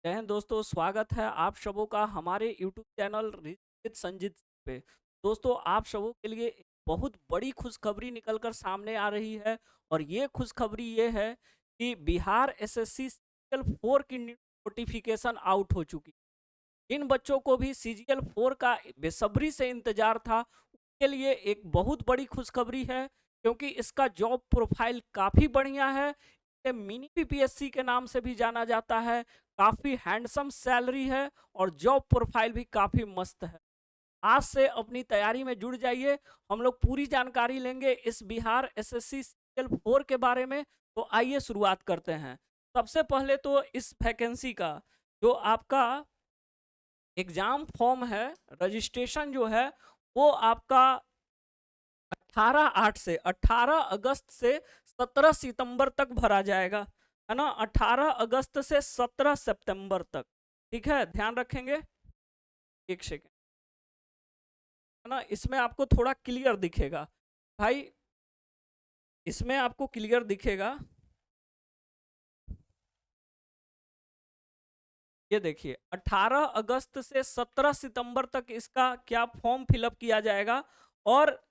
जय हिंद दोस्तों, स्वागत है आप सबों का हमारे YouTube चैनल विद संजीत पे। दोस्तों, आप सबों के लिए एक बहुत बड़ी खुशखबरी निकलकर सामने आ रही है और ये खुशखबरी ये है कि बिहार एसएससी सीजीएल 4 की नोटिफिकेशन आउट हो चुकी है। जिन बच्चों को भी सीजीएल 4 का बेसब्री से इंतजार था, उनके लिए एक बहुत बड़ी खुशखबरी है, क्योंकि इसका जॉब प्रोफाइल काफ़ी बढ़िया है। इसे मिनी पीपीएससी के नाम से भी जाना जाता है। काफ़ी हैंडसम सैलरी है और जॉब प्रोफाइल भी काफ़ी मस्त है। आज से अपनी तैयारी में जुड़ जाइए। हम लोग पूरी जानकारी लेंगे इस बिहार एसएससी सीजीएल 4 के बारे में। तो आइए शुरुआत करते हैं। सबसे पहले तो इस वैकेंसी का जो आपका एग्जाम फॉर्म है, रजिस्ट्रेशन जो है, वो आपका 18 अगस्त से 17 सितंबर तक भरा जाएगा, है ना। 18 अगस्त से 17 सितंबर तक, ठीक है, ध्यान रखेंगे। एक सेकेंड, है ना, इसमें आपको थोड़ा क्लियर दिखेगा भाई, इसमें आपको क्लियर दिखेगा। ये देखिए, 18 अगस्त से 17 सितंबर तक इसका क्या फॉर्म फिलअप किया जाएगा। और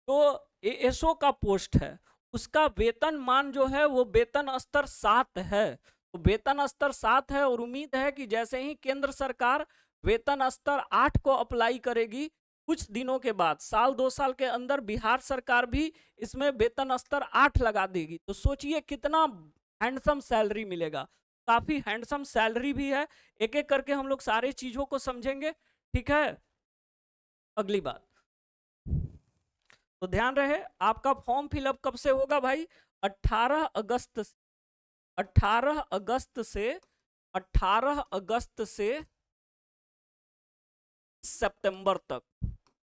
जो एएसओ का पोस्ट है, उसका वेतन मान जो है वो वेतन स्तर 7 है। तो वेतन स्तर 7 है और उम्मीद है कि जैसे ही केंद्र सरकार वेतन स्तर 8 को अप्लाई करेगी, कुछ दिनों के बाद, साल 2 साल के अंदर बिहार सरकार भी इसमें वेतन स्तर 8 लगा देगी। तो सोचिए कितना हैंडसम सैलरी मिलेगा। काफी हैंडसम सैलरी भी है। एक एक करके हम लोग सारे चीजों को समझेंगे, ठीक है। अगली बात, तो ध्यान रहे, आपका फॉर्म फिलअप कब से होगा भाई? 18 अगस्त से 18 अगस्त से 18 अगस्त से सितंबर तक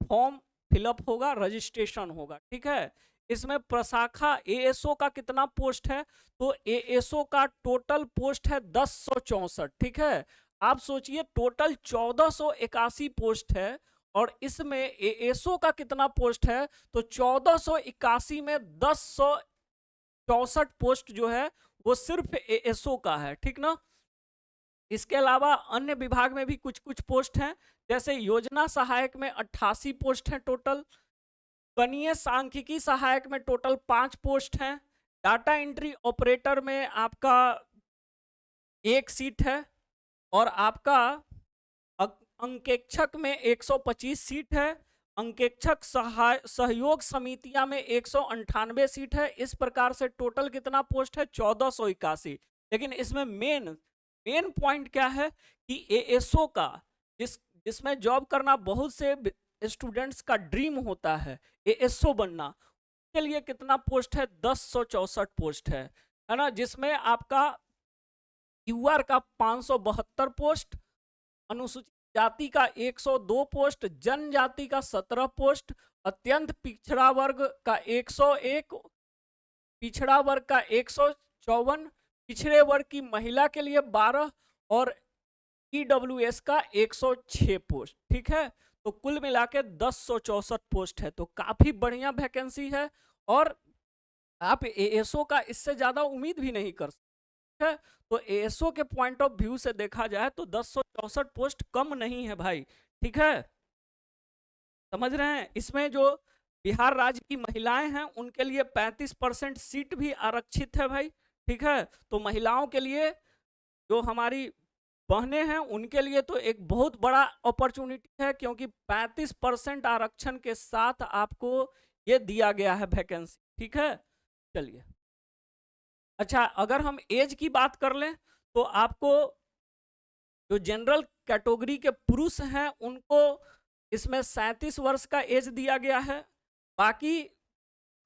फॉर्म फिलअप होगा, रजिस्ट्रेशन होगा, ठीक है। इसमें प्रशाखा एएसओ का कितना पोस्ट है? तो एएसओ का टोटल पोस्ट है 1064, ठीक है। आप सोचिए, टोटल 1481 पोस्ट है और इसमें एएसओ का कितना पोस्ट है? तो 1481 में 1064 पोस्ट जो है वो सिर्फ एएसओ का है, ठीक ना। इसके अलावा अन्य विभाग में भी कुछ कुछ पोस्ट हैं, जैसे योजना सहायक में 88 पोस्ट हैं टोटल। गणीय सांख्यिकी सहायक में टोटल 5 पोस्ट हैं। डाटा एंट्री ऑपरेटर में आपका 1 सीट है और आपका अंकेक्षक में 125 सीट है। अंकेक्षक सहयोग समितियां में 198 सीट है। इस प्रकार से टोटल कितना पोस्ट है? 1481। लेकिन इसमें मेन मेन पॉइंट क्या है कि एएसओ का जिसमें जॉब करना बहुत से स्टूडेंट्स का ड्रीम होता है, एएसओ बनना, के लिए कितना पोस्ट है? 1064 पोस्ट है ना। जिसमें आपका यूआर का 572 पोस्ट, अनुसूचित जाति का 102 पोस्ट, जनजाति का 17 पोस्ट, अत्यंत पिछड़ा वर्ग का 101, पिछड़ा वर्ग का 154, पिछड़े वर्ग की महिला के लिए 12 और ईडब्ल्यूएस का 106 पोस्ट, ठीक है। तो कुल मिला के 1064 पोस्ट है। तो काफी बढ़िया वैकेंसी है और आप एएसओ का इससे ज्यादा उम्मीद भी नहीं कर सकते है। तो एएसओ के पॉइंट ऑफ व्यू से देखा जाए तो 1064 पोस्ट कम नहीं है भाई, ठीक है, समझ रहे हैं। इसमें जो बिहार राज्य की महिलाएं हैं उनके लिए 35% सीट भी आरक्षित है भाई, ठीक है। तो महिलाओं के लिए, जो हमारी बहनें हैं, उनके लिए तो एक बहुत बड़ा अपॉर्चुनिटी है, क्योंकि 35% आरक्षण के साथ आपको ये दिया गया है वैकेंसी, ठीक है। चलिए, अच्छा, अगर हम एज की बात कर लें तो आपको जो जनरल कैटेगरी के पुरुष हैं उनको इसमें 37 वर्ष का एज दिया गया है। बाकी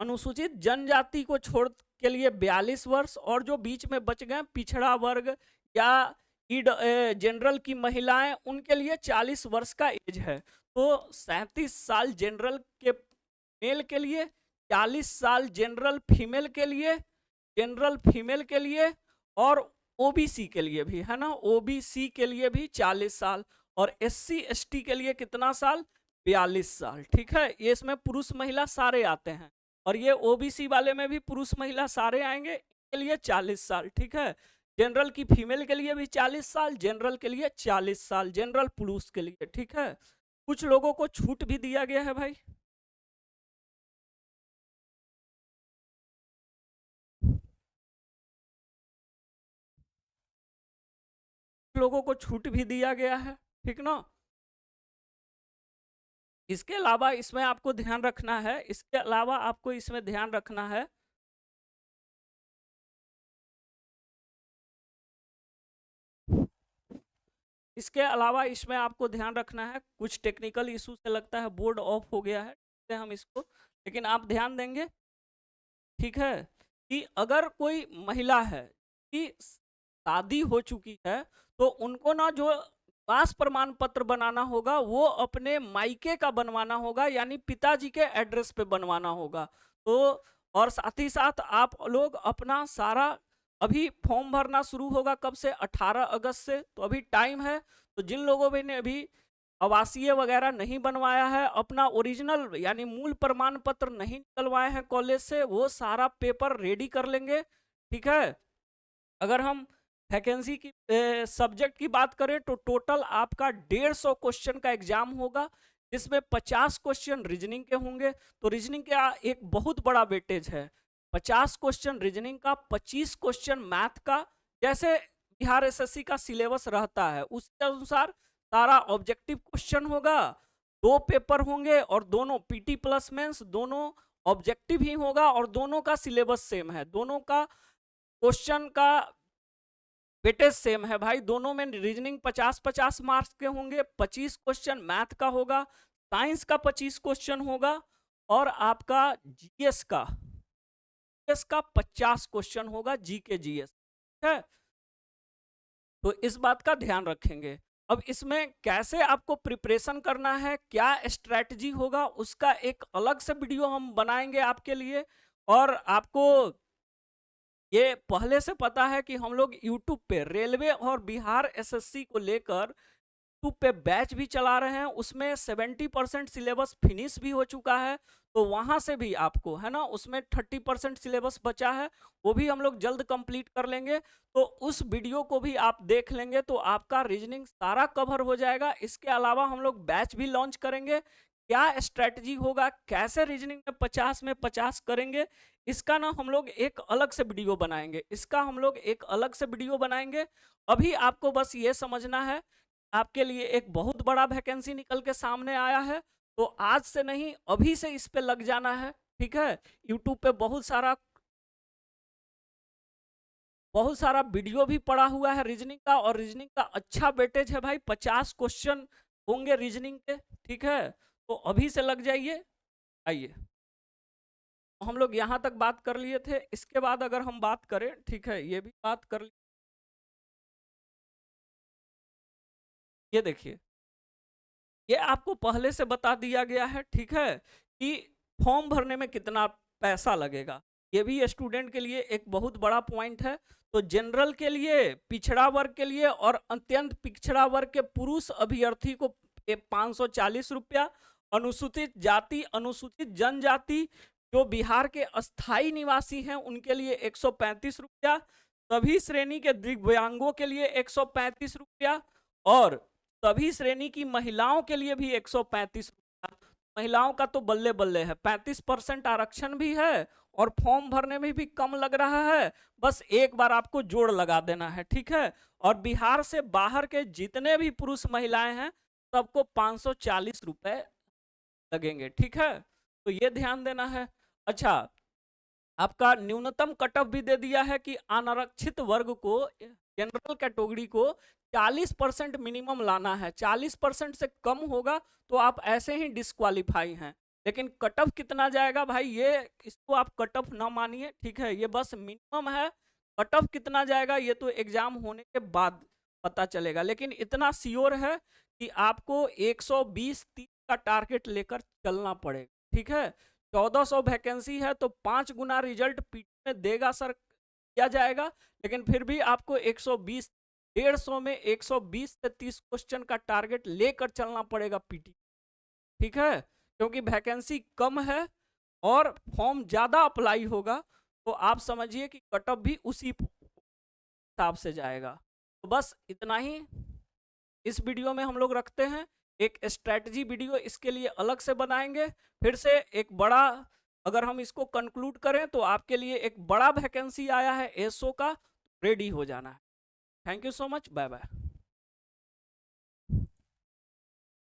अनुसूचित जनजाति को छोड़ के लिए 42 वर्ष, और जो बीच में बच गए पिछड़ा वर्ग या जनरल की महिलाएं, उनके लिए 40 वर्ष का एज है। तो 37 साल जनरल के मेल के लिए, 40 साल जनरल फीमेल के लिए, और ओबीसी के लिए भी, है ना, ओबीसी के लिए भी 40 साल, और एससी एसटी के लिए कितना साल? 42 साल, ठीक है। ये इसमें पुरुष महिला सारे आते हैं, और ये ओबीसी वाले में भी पुरुष महिला सारे आएंगे, इनके लिए 40 साल, ठीक है। जनरल की फीमेल के लिए भी 40 साल, जनरल के लिए 40 साल, जनरल पुरुष के लिए, ठीक है। कुछ लोगों को छूट भी दिया गया है भाई, लोगों को छूट भी दिया गया है, ठीक ना। इसके अलावा इसमें आपको ध्यान रखना है, इसके अलावा आपको इसमें ध्यान रखना है, इसके अलावा इसमें आपको ध्यान रखना है, कुछ टेक्निकल इशू से लगता है बोर्ड ऑफ हो गया है, हम इसको, लेकिन आप ध्यान देंगे, ठीक है, कि अगर कोई महिला है कि शादी हो चुकी है तो उनको ना जो पास प्रमाण पत्र बनाना होगा वो अपने मायके का बनवाना होगा, यानी पिताजी के एड्रेस पे बनवाना होगा। तो और साथ ही साथ आप लोग अपना सारा, अभी फॉर्म भरना शुरू होगा कब से, 18 अगस्त से, तो अभी टाइम है। तो जिन लोगों ने अभी आवासीय वगैरह नहीं बनवाया है, अपना ओरिजिनल यानी मूल प्रमाण पत्र नहीं निकलवाए हैं कॉलेज से, वो सारा पेपर रेडी कर लेंगे, ठीक है। अगर हम वैकेंसी की सब्जेक्ट की बात करें तो टोटल आपका 150 क्वेश्चन का एग्जाम होगा, जिसमें 50 क्वेश्चन रीजनिंग के होंगे। तो रीजनिंग का एक बहुत बड़ा वेटेज है, 50 क्वेश्चन रीजनिंग का, 25 क्वेश्चन मैथ का, जैसे बिहार एसएससी का सिलेबस रहता है उसके अनुसार सारा ऑब्जेक्टिव क्वेश्चन होगा। 2 पेपर होंगे और दोनों पीटी प्लस मेंस, दोनों ऑब्जेक्टिव ही होगा और दोनों का सिलेबस सेम है, दोनों का क्वेश्चन का वेटेज सेम है भाई। दोनों में रीजनिंग 50-50 मार्क्स के होंगे, 25 क्वेश्चन मैथ का होगा, साइंस का 25 क्वेश्चन होगा और आपका जीएस का 50 क्वेश्चन होगा, जीके जीएस, ठीक है। तो इस बात का ध्यान रखेंगे। अब इसमें कैसे आपको प्रिपरेशन करना है, क्या स्ट्रैटेजी होगा, उसका एक अलग से वीडियो हम बनाएंगे आपके लिए। और आपको ये पहले से पता है कि हम लोग यूट्यूब पे रेलवे और बिहार एसएससी को लेकर यूट्यूब पे बैच भी चला रहे हैं, उसमें 70% सिलेबस फिनिश भी हो चुका है। तो वहां से भी आपको है ना, उसमें 30% सिलेबस बचा है, वो भी हम लोग जल्द कंप्लीट कर लेंगे। तो उस वीडियो को भी आप देख लेंगे तो आपका रीजनिंग सारा कवर हो जाएगा। इसके अलावा हम लोग बैच भी लॉन्च करेंगे, क्या स्ट्रेटजी होगा, कैसे रीजनिंग में 50 में 50 करेंगे, इसका ना हम लोग एक अलग से वीडियो बनाएंगे, इसका हम लोग एक अलग से वीडियो बनाएंगे। अभी आपको बस ये समझना है, आपके लिए एक बहुत बड़ा वैकेंसी निकल के सामने आया है, तो आज से नहीं अभी से इस पे लग जाना है, ठीक है। यूट्यूब पे बहुत सारा वीडियो भी पड़ा हुआ है रीजनिंग का, और रीजनिंग का अच्छा वेटेज है भाई, 50 क्वेश्चन होंगे रीजनिंग के, ठीक है। तो अभी से लग जाइए। आइए, हम लोग यहाँ तक बात कर लिए थे, इसके बाद अगर हम बात करें, ठीक है, ये भी बात कर ली, ये देखिए, ये आपको पहले से बता दिया गया है, ठीक है, कि फॉर्म भरने में कितना पैसा लगेगा। ये भी स्टूडेंट के लिए एक बहुत बड़ा पॉइंट है। तो जनरल के लिए, पिछड़ा वर्ग के लिए और अत्यंत पिछड़ा वर्ग के पुरुष अभ्यर्थी को 540 रुपया, अनुसूचित जाति, अनुसूचित जनजाति, जो बिहार के अस्थाई निवासी हैं उनके लिए 135 रुपया, सभी श्रेणी के दिव्यांगों के लिए 135 रुपया, और सभी श्रेणी की महिलाओं के लिए भी 135 रुपया। महिलाओं का तो बल्ले बल्ले है, 35% आरक्षण भी है और फॉर्म भरने में भी कम लग रहा है, बस एक बार आपको जोड़ लगा देना है, ठीक है। और बिहार से बाहर के जितने भी पुरुष महिलाएं हैं सबको 540 रुपए लगेंगे, ठीक है। तो ये ध्यान देना है। अच्छा, आपका न्यूनतम कटअफ भी दे दिया है कि अनारक्षित वर्ग को, जनरल कैटेगरी को 40% मिनिमम लाना है, 40% से कम होगा तो आप ऐसे ही डिस्क्वालीफाई हैं। लेकिन कटअफ कितना जाएगा भाई, ये इसको आप कटअफ ना मानिए, ठीक है, ये बस मिनिमम है। कटअफ कितना जाएगा ये तो एग्जाम होने के बाद पता चलेगा, लेकिन इतना श्योर है कि आपको 120-30 का टारगेट लेकर चलना पड़ेगा, ठीक है। 1400 वैकेंसी है तो 5 गुना रिजल्ट पीटी में देगा सर, किया जाएगा, लेकिन फिर भी आपको 120, 150 में 120 से 30 क्वेश्चन का टारगेट लेकर चलना पड़ेगा पीटी, ठीक है, क्योंकि वैकेंसी कम है और फॉर्म ज्यादा अप्लाई होगा। तो आप समझिए कि कटअप भी उसी हिसाब से जाएगा। तो बस इतना ही इस वीडियो में हम लोग रखते हैं। एक स्ट्रैटेजी वीडियो इसके लिए अलग से बनाएंगे। फिर से एक बड़ा, अगर हम इसको कंक्लूड करें तो आपके लिए एक बड़ा वैकेंसी आया है एसओ का, रेडी हो जाना है। Thank you so much, bye bye.